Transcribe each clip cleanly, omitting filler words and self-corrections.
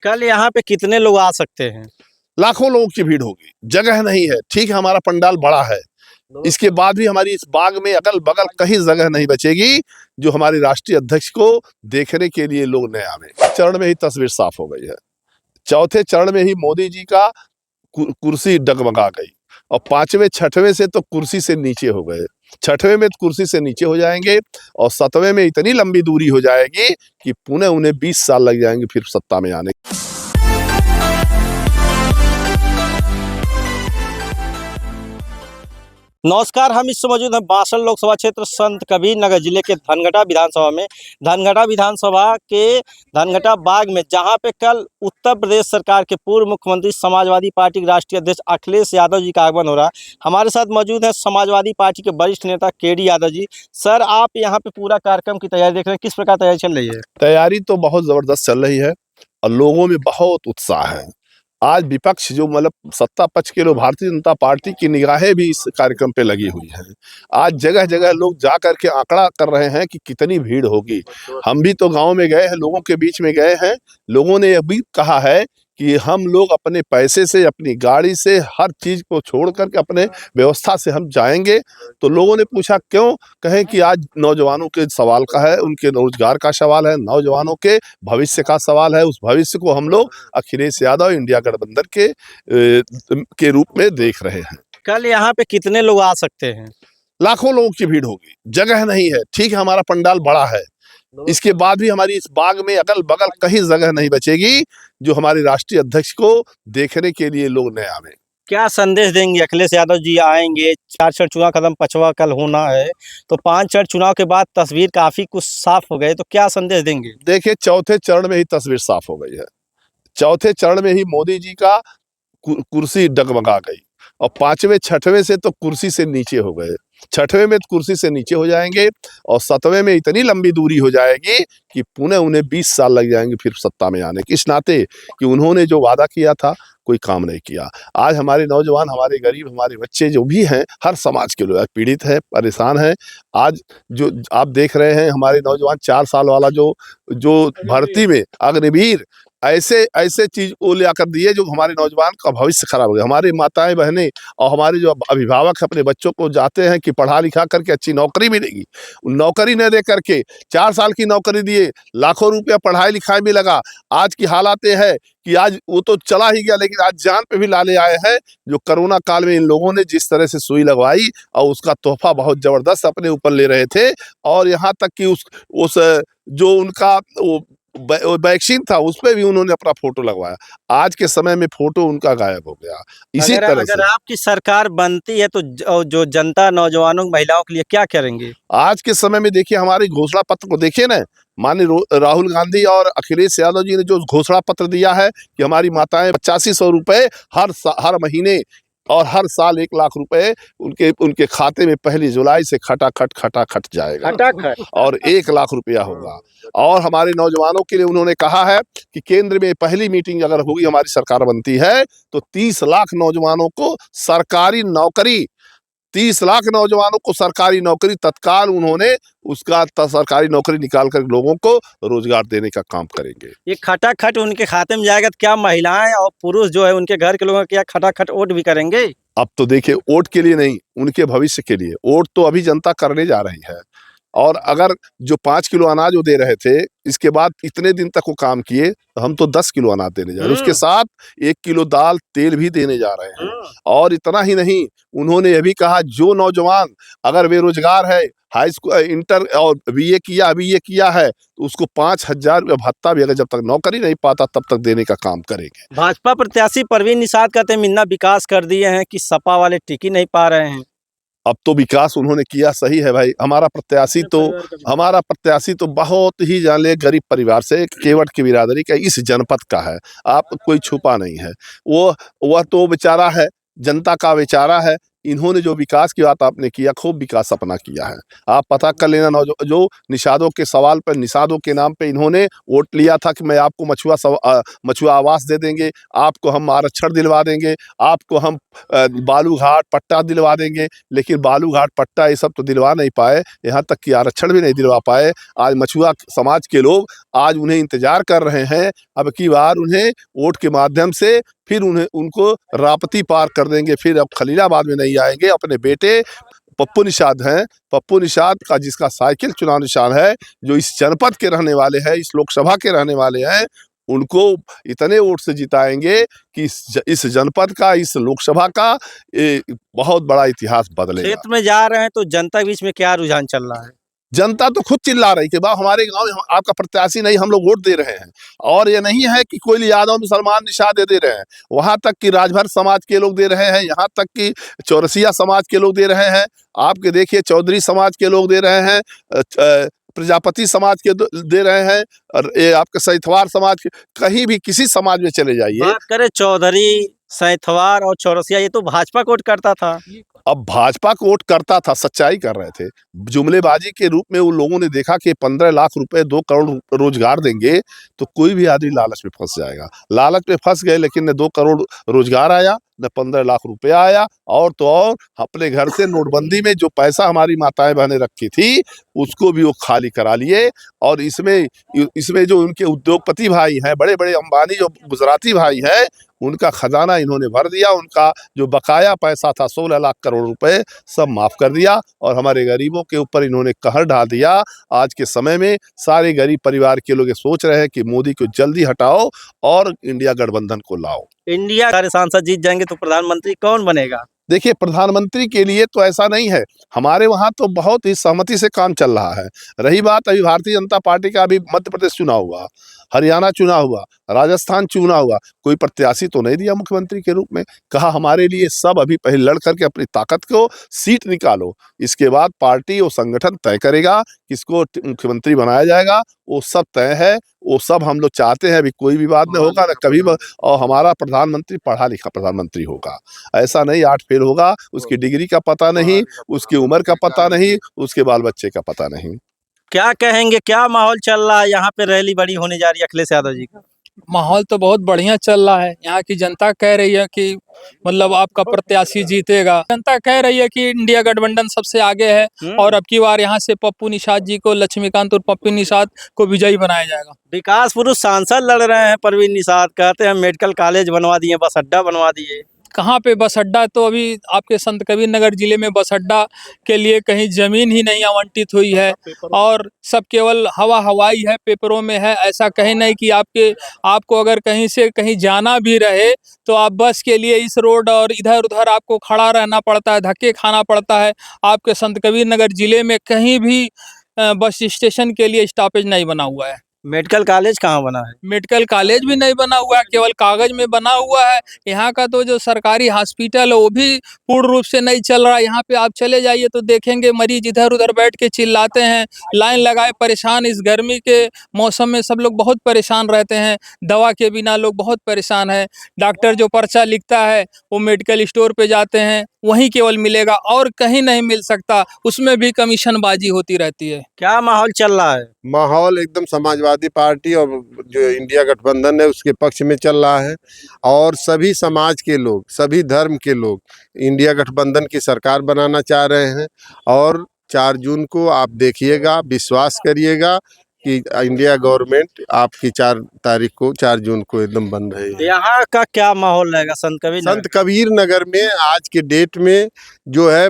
कल यहाँ पे कितने लोग आ सकते हैं? लाखों लोगों की भीड़ होगी। जगह नहीं है। ठीक है, हमारा पंडाल बड़ा है, इसके बाद भी हमारी इस बाग में अगल बगल कहीं जगह नहीं बचेगी जो हमारे राष्ट्रीय अध्यक्ष को देखने के लिए लोग न आवे। चरण में ही तस्वीर साफ हो गई है। चौथे चरण में ही मोदी जी का कुर्सी डगमगा गई और पांचवें छठवें से तो कुर्सी से नीचे हो गए। छठवें में कुर्सी से नीचे हो जाएंगे और सतवें में इतनी लंबी दूरी हो जाएगी कि पुनः उन्हें 20 साल लग जाएंगे फिर सत्ता में आने। नमस्कार, हम इस समय मौजूद हैं बासठ लोकसभा क्षेत्र संत कबीर नगर जिले के धनघटा विधानसभा में। धनघटा विधानसभा के धनघटा बाग में, जहां पे कल उत्तर प्रदेश सरकार के पूर्व मुख्यमंत्री समाजवादी पार्टी के राष्ट्रीय अध्यक्ष अखिलेश यादव जी का आगमन हो रहा है। हमारे साथ मौजूद है समाजवादी पार्टी के वरिष्ठ नेता केडी यादव जी। सर, आप यहाँ पे पूरा कार्यक्रम की तैयारी देख रहे हैं, किस प्रकार तैयारी चल रही है? तैयारी तो बहुत जबरदस्त चल रही है और लोगों में बहुत उत्साह है। आज विपक्ष जो मतलब सत्ता पक्ष के लोग, भारतीय जनता पार्टी की निगाहें भी इस कार्यक्रम पे लगी हुई हैं। आज जगह जगह लोग जा करके आंकड़ा कर रहे हैं कि कितनी भीड़ होगी। हम भी तो गांव में गए हैं, लोगों के बीच में गए हैं। लोगों ने यह भी कहा है कि हम लोग अपने पैसे से, अपनी गाड़ी से, हर चीज को छोड़ करके अपने व्यवस्था से हम जाएंगे। तो लोगों ने पूछा क्यों? कहें कि आज नौजवानों के सवाल का है, उनके रोजगार का सवाल है, नौजवानों के भविष्य का सवाल है। उस भविष्य को हम लोग अखिलेश यादव इंडिया गठबंधन के रूप में देख रहे हैं। कल यहाँ पे कितने लोग आ सकते हैं? लाखों लोगों की भीड़ होगी। जगह नहीं है। ठीक है, हमारा पंडाल बड़ा है, इसके बाद भी हमारी इस बाग में अगल बगल कहीं जगह नहीं बचेगी जो हमारे राष्ट्रीय अध्यक्ष को देखने के लिए लोग न आवे। क्या संदेश देंगे? अखिलेश यादव जी आएंगे, 4 चरण चुनाव खत्म, 5वां कल होना है, तो 5 चरण चुनाव के बाद तस्वीर काफी कुछ साफ हो गए, तो क्या संदेश देंगे? देखिए, चौथे चरण में ही तस्वीर साफ हो गई है। चौथे चरण में ही मोदी जी का कुर्सी डगमगा गई और पांचवें छठवें से तो कुर्सी से नीचे हो गए। छठवें में कुर्सी से नीचे हो जाएंगे और सतवें में इतनी लंबी दूरी हो जाएगी कि पुनः उन्हें 20 साल लग जाएंगे फिर सत्ता में आने के। इस नाते कि उन्होंने जो वादा किया था कोई काम नहीं किया। आज हमारे नौजवान, हमारे गरीब, हमारे बच्चे जो भी हैं, हर समाज के लोग पीड़ित हैं, परेशान हैं। आज जो आप देख रहे हैं, हमारे नौजवान 4 साल वाला जो भर्ती में अग्निवीर ऐसे ऐसे चीज को ले आकर दिए जो हमारे नौजवान का भविष्य खराब हो गया। हमारी माताएं बहनें और हमारे जो अभिभावक अपने बच्चों को जाते हैं कि पढ़ा लिखा करके अच्छी नौकरी मिलेगी, नौकरी न दे करके 4 साल की नौकरी दिए, लाखों रुपया पढ़ाई लिखाई में लगा। आज की हालात ये है कि आज वो तो चला ही गया, लेकिन आज जान पे भी लाले आए हैं। जो कोरोना काल में इन लोगों ने जिस तरह से सुई लगवाई और उसका तोहफा बहुत जबरदस्त अपने ऊपर ले रहे थे, और यहाँ तक कि उस जो उनका वैक्सीन था उस पे भी उन्होंने अपना फोटो लगवाया। आज के समय में फोटो उनका गायब हो गया। इसी तरह से अगर आपकी सरकार बनती है तो जो जनता, नौजवानों, महिलाओं के लिए क्या करेंगे? आज के समय में देखिए, हमारे घोषणा पत्र को देखिए ना। माननीय राहुल गांधी और अखिलेश यादव जी ने जो घोषणा पत्र दिया है कि हमारी माताएं 8500 रुपए हर महीने और हर साल 1 लाख रुपए उनके खाते में 1 जुलाई से खटाखट जाएगा और 1 लाख रुपया होगा। और हमारे नौजवानों के लिए उन्होंने कहा है कि केंद्र में पहली मीटिंग अगर होगी, हमारी सरकार बनती है तो 30 लाख नौजवानों को सरकारी नौकरी, 30 लाख नौजवानों को सरकारी नौकरी तत्काल उन्होंने उसका सरकारी नौकरी निकाल कर लोगों को रोजगार देने का काम करेंगे। ये खटाखट उनके खाते में जाएगा तो क्या महिलाएं और पुरुष जो है उनके घर के लोगों क्या खटाखट वोट भी करेंगे? अब तो देखिए, वोट के लिए नहीं, उनके भविष्य के लिए वोट तो अभी जनता करने जा रही है। और अगर जो 5 किलो अनाज वो दे रहे थे, इसके बाद इतने दिन तक वो काम किए, तो हम तो 10 किलो अनाज देने जा रहे हैं। उसके साथ 1 किलो दाल तेल भी देने जा रहे हैं। और इतना ही नहीं, उन्होंने यह भी कहा जो नौजवान अगर बेरोजगार है, हाई स्कूल, इंटर और बीए किया है, तो उसको 5000 रुपये भत्ता भी अगर जब तक नौकरी नहीं पाता तब तक देने का काम करेंगे। भाजपा प्रत्याशी परवीन निषाद कहते हैं मिन्ना विकास कर दिए हैं कि सपा वाले टिक ही नहीं पा रहे हैं। अब तो विकास उन्होंने किया, सही है भाई। हमारा प्रत्याशी तो बहुत ही जान गरीब परिवार से, केवट की बिरादरी का, इस जनपद का है। आप कोई छुपा नहीं है। वह तो बेचारा है, जनता का बेचारा है, इन्होंने जो विकास की बात आपने किया, खूब विकास अपना किया है। आप पता कर लेना, जो निषादों के सवाल पर निषादों के नाम पे इन्होंने वोट लिया था कि मैं आपको मछुआ आवास दे देंगे, आपको हम आरक्षण दिलवा देंगे, आपको हम बालू घाट पट्टा दिलवा देंगे, लेकिन बालू घाट पट्टा ये सब तो दिलवा नहीं पाए, यहाँ तक कि आरक्षण भी नहीं दिलवा पाए। आज मछुआ समाज के लोग आज उन्हें इंतजार कर रहे हैं, अब की बार उन्हें वोट के माध्यम से फिर उनको राप्ती पार कर देंगे, फिर अब खलीलाबाद में नहीं आएंगे। अपने बेटे पप्पू निषाद हैं, पप्पू निषाद का जिसका साइकिल चुनाव निशान है, जो इस जनपद के रहने वाले हैं, इस लोकसभा के रहने वाले हैं, उनको इतने वोट से जिताएंगे कि इस जनपद का, इस लोकसभा का बहुत बड़ा इतिहास बदलेगा। क्षेत्र में जा रहे हैं तो जनता के बीच में क्या रुझान चल रहा है? जनता तो खुद चिल्ला रही कि बा हमारे गांव में आपका प्रत्याशी नहीं, हम लोग वोट दे रहे हैं। और ये नहीं है कि कोई यादव मुसलमान निषाद दे रहे हैं, वहां तक कि राजभर समाज के लोग दे रहे हैं, यहाँ तक कि चौरसिया समाज के लोग दे रहे हैं, आपके देखिए चौधरी समाज के लोग दे रहे हैं, प्रजापति समाज के दे रहे हैं, और ये आपके सैथवार समाज के, कहीं भी किसी समाज में चले जाइए। बात करें चौधरी, सैथवार और चौरसिया, ये तो भाजपा को वोट करता था। अब भाजपा को वोट करता था, सच्चाई कर रहे थे। जुमलेबाजी के रूप में उन लोगों ने देखा कि 15 लाख रुपए 2 करोड़ रोजगार देंगे तो कोई भी आदमी लालच में फंस जाएगा। लालच में फंस गए, लेकिन न 2 करोड़ रोजगार आया, न 15 लाख रुपया आया, और तो और अपने घर से नोटबंदी में जो पैसा हमारी माताएं बहनें रखी थी उसको भी वो खाली करा लिए। और इसमें जो उनके उद्योगपति भाई हैं, बड़े बड़े अंबानी जो गुजराती भाई हैं, उनका खजाना इन्होंने भर दिया। उनका जो बकाया पैसा था 16 लाख करोड़ रुपए, सब माफ कर दिया, और हमारे गरीबों के ऊपर इन्होंने कहर ढा दिया। आज के समय में सारे गरीब परिवार के लोग ये सोच रहे हैं कि मोदी को जल्दी हटाओ और इंडिया गठबंधन को लाओ। इंडिया सारे सांसद जीत जाएंगे तो प्रधानमंत्री कौन बनेगा? देखिए, प्रधानमंत्री के लिए तो ऐसा नहीं है, हमारे वहाँ तो बहुत ही सहमति से काम चल रहा है। रही बात अभी भारतीय जनता पार्टी का, अभी मध्य प्रदेश चुनाव हुआ, हरियाणा चुनाव हुआ, राजस्थान चुनाव हुआ, कोई प्रत्याशी तो नहीं दिया मुख्यमंत्री के रूप में। कहा हमारे लिए सब अभी पहले लड़ करके अपनी ताकत को सीट निकालो, इसके बाद पार्टी और संगठन तय करेगा किसको मुख्यमंत्री बनाया जाएगा। वो सब तय है, वो सब हम लोग चाहते हैं। अभी कोई विवाद नहीं होगा न कभी, और हमारा प्रधानमंत्री पढ़ा लिखा प्रधानमंत्री होगा, ऐसा नहीं 8 फेल होगा, उसकी डिग्री का पता नहीं, उसकी उम्र का पता नहीं, उसके बाल बच्चे का पता नहीं। क्या कहेंगे, क्या माहौल चल रहा है? यहाँ पे रैली बड़ी होने जा रही है अखिलेश यादव जी का। माहौल तो बहुत बढ़िया चल रहा है। यहाँ की जनता कह रही है कि मतलब आपका प्रत्याशी जीतेगा। जनता कह रही है कि इंडिया गठबंधन सबसे आगे है, और अब की बार यहाँ से पप्पू निषाद जी को, लक्ष्मीकांत और पप्पू निषाद को विजयी बनाया जाएगा। विकास पुरुष सांसद लड़ रहे हैं, परवीन निषाद कहते हैं मेडिकल कॉलेज बनवा दिए, बस अड्डा बनवा दिए। कहाँ पे बस अड्डा? तो अभी आपके संत कबीर नगर जिले में बस अड्डा के लिए कहीं जमीन ही नहीं आवंटित हुई है, और सब केवल हवाई है, पेपरों में है। ऐसा कहीं नहीं कि आपको अगर कहीं से कहीं जाना भी रहे तो आप बस के लिए इस रोड और इधर उधर आपको खड़ा रहना पड़ता है, धक्के खाना पड़ता है। आपके संत कबीर नगर जिले में कहीं भी बस स्टेशन के लिए स्टॉपेज नहीं बना हुआ है। मेडिकल कॉलेज कहाँ बना है? मेडिकल कॉलेज भी नहीं बना हुआ है, केवल कागज में बना हुआ है। यहाँ का तो जो सरकारी हॉस्पिटल है वो भी पूर्ण रूप से नहीं चल रहा है। यहाँ पे आप चले जाइए तो देखेंगे मरीज इधर उधर बैठ के चिल्लाते हैं, लाइन लगाए परेशान। इस गर्मी के मौसम में सब लोग बहुत परेशान रहते हैं, दवा के बिना लोग बहुत परेशान है। डॉक्टर जो पर्चा लिखता है वो मेडिकल स्टोर पे जाते हैं, वहीं केवल मिलेगा और कहीं नहीं मिल सकता, उसमें भी कमीशनबाजी होती रहती है। क्या माहौल चल रहा है? माहौल एकदम समाजवादी पार्टी और जो इंडिया गठबंधन है उसके पक्ष में चल रहा है, और सभी समाज के लोग, सभी धर्म के लोग इंडिया गठबंधन की सरकार बनाना चाह रहे हैं। और 4 जून को आप देखिएगा, विश्वास करिएगा कि इंडिया गवर्नमेंट आपकी 4 जून को एकदम बन रही है। यहाँ का क्या माहौल रहेगा संत कबीर नगर में आज के डेट में जो है,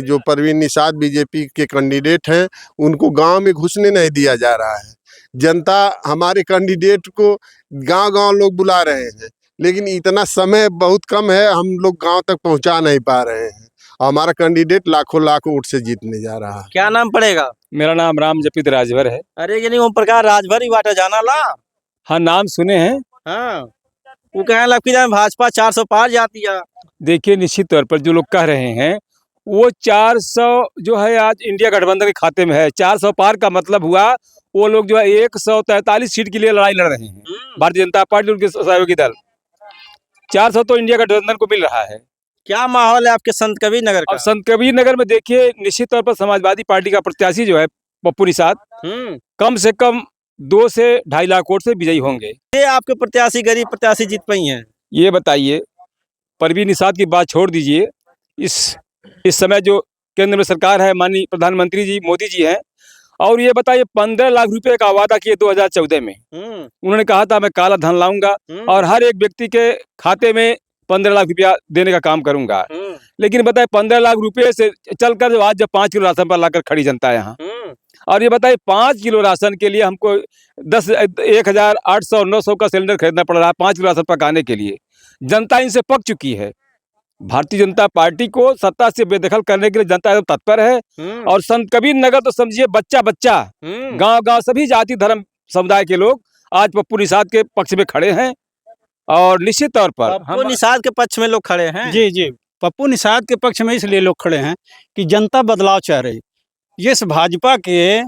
जो परवीन निषाद बीजेपी के कैंडिडेट हैं, उनको गांव में घुसने नहीं दिया जा रहा है। जनता हमारे कैंडिडेट को गांव-गांव लोग बुला रहे हैं, लेकिन इतना समय बहुत कम है, हम लोग गांव तक पहुंचा नहीं पा रहे हैं। हमारा कैंडिडेट लाखों वोट से जीतने जा रहा है। क्या नाम पड़ेगा? मेरा नाम राम जपित राजभर है। अरे ये नहीं ओम प्रकाश राजभर ही बाटा जाना ला। हाँ, नाम सुने हैं। हाँ, वो कहे लगती है भाजपा 400 पार जाती है। देखिए, निश्चित तौर पर जो लोग कह रहे हैं वो 400 जो है आज इंडिया गठबंधन के खाते में है। 400 पार का मतलब हुआ वो लोग जो है 143 सीट के लिए लड़ाई लड़ रहे हैं। भारतीय जनता पार्टी उनके सहयोगी दल, 400 तो इंडिया गठबंधन को मिल रहा है। क्या माहौल है आपके संत कबीर नगर अब का? संत कबीर नगर में देखिए निश्चित तौर पर समाजवादी पार्टी का प्रत्याशी जो है पप्पू निषाद हम्म। कम से कम 2 से 2.5 लाख वोट से विजयी होंगे। ये आपके प्रत्याशी गरीब प्रत्याशी जीत पाई हैं? ये बताइए, परवीन निषाद की बात छोड़ दीजिए, इस समय जो केंद्र में सरकार है, माननीय प्रधानमंत्री जी मोदी जी हैं, और ये बताइए 15 लाख रुपए का वादा किए 2014 में। उन्होंने कहा था मैं काला धन लाऊंगा और हर एक व्यक्ति के खाते में 15 लाख रुपया देने का काम करूंगा। लेकिन बताइए 15 लाख रुपए से चलकर जो आज जब 5 किलो राशन पर लाकर खड़ी जनता है यहाँ, और ये बताइए 5 किलो राशन के लिए हमको 1,800-900 का सिलेंडर खरीदना पड़ रहा है 5 किलो राशन पकाने के लिए। जनता इनसे पक चुकी है। भारतीय जनता पार्टी को सत्ता से बेदखल करने के लिए जनता एकदम तत्पर है। और संत कबीर नगर तो समझिए बच्चा बच्चा, गांव-गांव सभी जाति धर्म समुदाय के लोग आज पप्पू निषाद के पक्ष में खड़े हैं। और निश्चित तौर पर पप्पू निषाद के पक्ष में लोग खड़े हैं। जी जी, पप्पू निषाद के पक्ष में इसलिए लोग खड़े हैं कि जनता बदलाव चाह रही। ये इस भाजपा के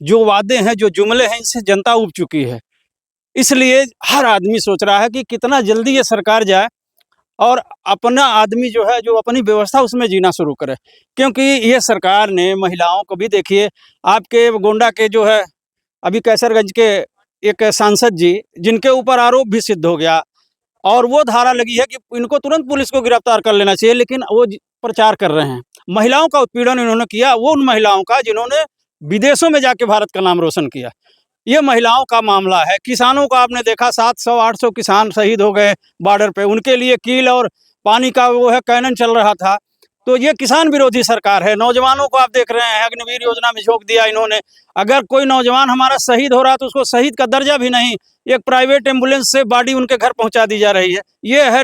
जो वादे हैं, जो जुमले हैं, इनसे जनता उब चुकी है। इसलिए हर आदमी सोच रहा है कि कितना जल्दी ये सरकार जाए और अपना आदमी जो है, जो अपनी व्यवस्था उसमें जीना शुरू करे। क्योंकि ये सरकार ने महिलाओं को भी, देखिए आपके गोंडा के जो है अभी कैसरगंज के एक सांसद जी, जिनके ऊपर आरोप भी सिद्ध हो गया और वो धारा लगी है कि इनको तुरंत पुलिस को गिरफ्तार कर लेना चाहिए, लेकिन वो प्रचार कर रहे हैं। महिलाओं का उत्पीड़न इन्होंने किया, वो उन महिलाओं का जिन्होंने विदेशों में जाके भारत का नाम रोशन किया। ये महिलाओं का मामला है। किसानों का आपने देखा 700-800 किसान शहीद हो गए बॉर्डर पे, उनके लिए कील और पानी का वो है कैनन चल रहा था। तो ये किसान विरोधी सरकार है। नौजवानों को आप देख रहे हैं, अग्निवीर योजना में झोंक दिया इन्होंने। अगर कोई नौजवान हमारा शहीद हो रहा है तो उसको शहीद का दर्जा भी नहीं, एक प्राइवेट एम्बुलेंस से बॉडी उनके घर पहुंचा दी जा रही है। ये है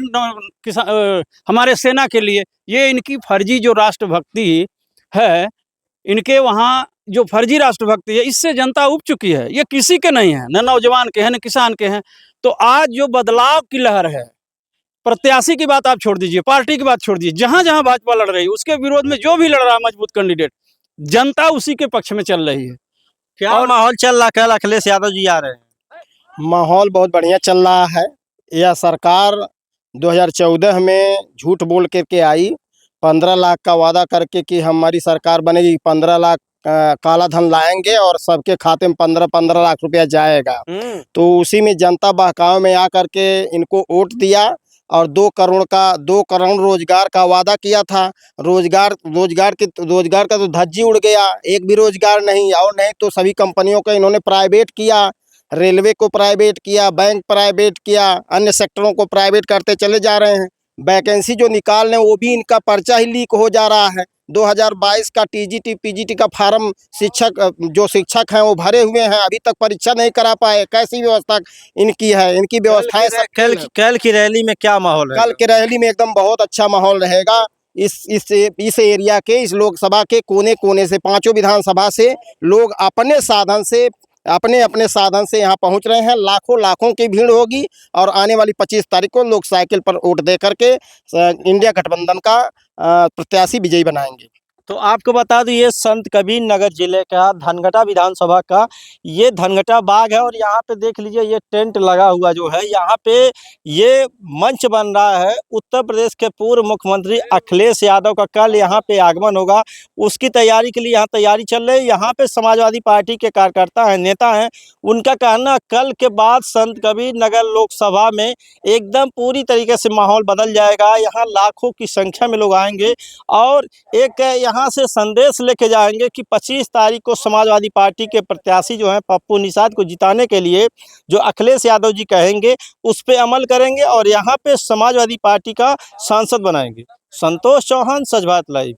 हमारे सेना के लिए। ये इनकी फर्जी जो राष्ट्रभक्ति है, इनके वहाँ जो फर्जी राष्ट्रभक्ति है, इससे जनता उब चुकी है। ये किसी के नहीं है, न नौजवान के हैं न किसान के हैं। तो आज जो बदलाव की लहर है, प्रत्याशी की बात आप छोड़ दीजिए, पार्टी की बात छोड़ दीजिए, जहां जहां भाजपा लड़ रही है उसके विरोध में जो भी लड़ रहा है मजबूत कैंडिडेट, जनता उसी के पक्ष में चल रही है। क्या माहौल चल रहा है? कल अखिलेश यादव जी आ रहे हैं। माहौल बहुत बढ़िया चल रहा है। यह सरकार 2014 में झूठ बोल करके आई, 15 लाख का वादा करके कि हमारी सरकार बनेगी, 15 लाख काला धन लाएंगे और सबके खाते में 15-15 लाख रुपया जाएगा। तो उसी में जनता बहकावे में आकर के इनको वोट दिया और 2 करोड़ रोजगार का वादा किया था। रोजगार का तो धज्जी उड़ गया, एक भी रोजगार नहीं। और नहीं तो सभी कंपनियों को इन्होंने प्राइवेट किया, रेलवे को प्राइवेट किया, बैंक प्राइवेट किया, अन्य सेक्टरों को प्राइवेट करते चले जा रहे हैं। वैकेंसी जो निकाल रहे हैं वो भी इनका पर्चा ही लीक हो जा रहा है। 2022 का टीजीटी पीजीटी का फार्म शिक्षक हैं वो भरे हुए हैं, अभी तक परीक्षा नहीं करा पाए। कैसी व्यवस्था इनकी है? इनकी व्यवस्थाएं कल की रैली में क्या माहौल है? कल की रैली में एकदम बहुत अच्छा माहौल रहेगा। इस एरिया के, इस लोकसभा के कोने कोने से, 5 विधानसभा से लोग अपने अपने साधन से यहाँ पहुँच रहे हैं। लाखों की भीड़ होगी और आने वाली 25 तारीख को लोग साइकिल पर वोट दे करके इंडिया गठबंधन का प्रत्याशी विजयी बनाएंगे। तो आपको बता दूं, ये संत कबीर नगर जिले का धनघटा विधानसभा का ये धनघटा बाग है। और यहाँ पे देख लीजिए, ये टेंट लगा हुआ जो है, यहाँ पे ये मंच बन रहा है। उत्तर प्रदेश के पूर्व मुख्यमंत्री अखिलेश यादव का कल यहाँ पे आगमन होगा, उसकी तैयारी के लिए यहाँ तैयारी चल रही है। यहाँ पे समाजवादी पार्टी के कार्यकर्ता हैं, नेता हैं, उनका कहना कल के बाद संत कबीर नगर लोकसभा में एकदम पूरी तरीके से माहौल बदल जाएगा। यहाँ लाखों की संख्या में लोग आएंगे और एक यहाँ से संदेश लेके जाएंगे कि 25 तारीख को समाजवादी पार्टी के प्रत्याशी जो हैं पप्पू निषाद को जिताने के लिए जो अखिलेश यादव जी कहेंगे उस पे अमल करेंगे और यहाँ पे समाजवादी पार्टी का सांसद बनाएंगे। संतोष चौहान, सच बात लाइव।